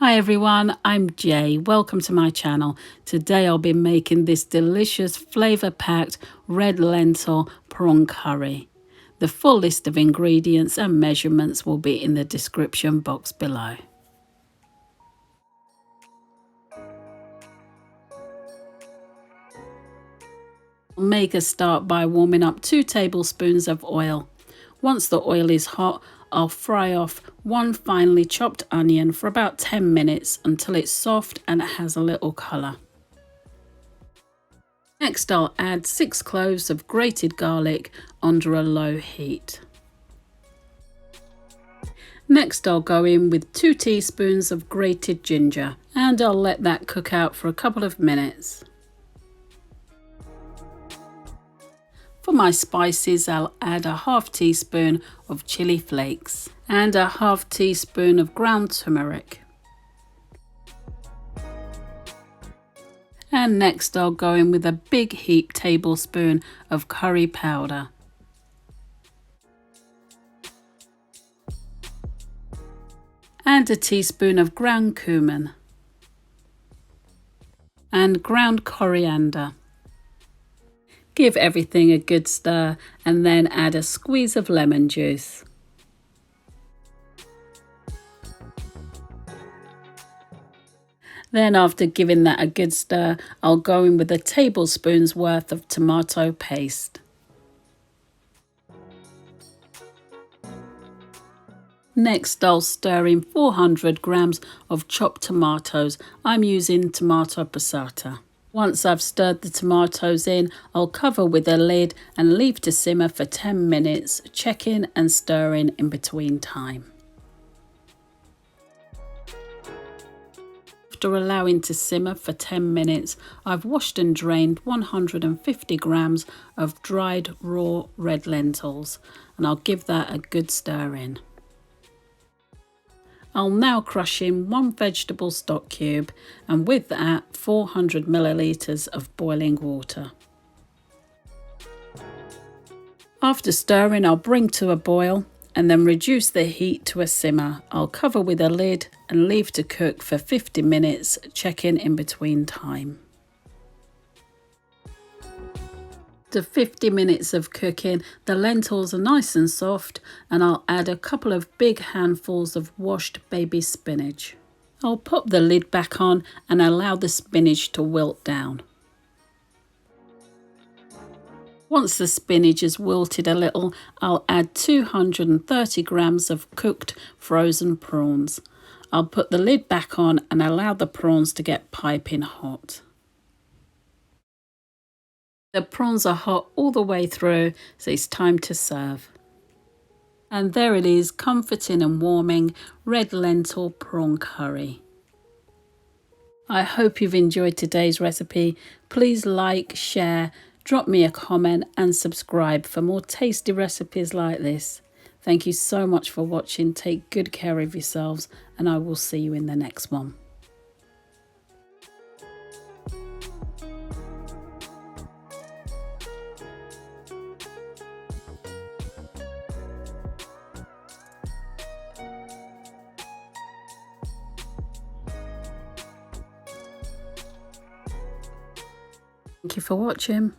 Hi everyone, I'm Jay. Welcome to my channel. Today I'll be making this delicious flavour-packed red lentil prawn curry. The full list of ingredients and measurements will be in the description box below. Make a start by warming up 2 tablespoons of oil. Once the oil is hot, I'll fry off 1 finely chopped onion for about 10 minutes until it's soft and it has a little colour. Next I'll add 6 cloves of grated garlic under a low heat. Next I'll go in with 2 teaspoons of grated ginger and I'll let that cook out for a couple of minutes. For my spices, I'll add a half teaspoon of chili flakes and a half teaspoon of ground turmeric. And next I'll go in with a big heaped tablespoon of curry powder. And a teaspoon of ground cumin. And ground coriander. Give everything a good stir and then add a squeeze of lemon juice. Then after giving that a good stir, I'll go in with a tablespoon's worth of tomato paste. Next I'll stir in 400 grams of chopped tomatoes. I'm using tomato passata. Once I've stirred the tomatoes in, I'll cover with a lid and leave to simmer for 10 minutes, checking and stirring in between time. After allowing to simmer for 10 minutes, I've washed and drained 150 grams of dried raw red lentils and I'll give that a good stir in. I'll now crush in 1 vegetable stock cube and with that 400 millilitres of boiling water. After stirring, I'll bring to a boil and then reduce the heat to a simmer. I'll cover with a lid and leave to cook for 50 minutes, checking in between time. After 50 minutes of cooking, the lentils are nice and soft and I'll add a couple of big handfuls of washed baby spinach. I'll pop the lid back on and allow the spinach to wilt down. Once the spinach is wilted a little, I'll add 230 grams of cooked frozen prawns. I'll put the lid back on and allow the prawns to get piping hot. The prawns are hot all the way through, so it's time to serve. And there it is, comforting and warming red lentil prawn curry. I hope you've enjoyed today's recipe. Please like, share, drop me a comment and subscribe for more tasty recipes like this. Thank you so much for watching. Take good care of yourselves and I will see you in the next one. Thank you for watching.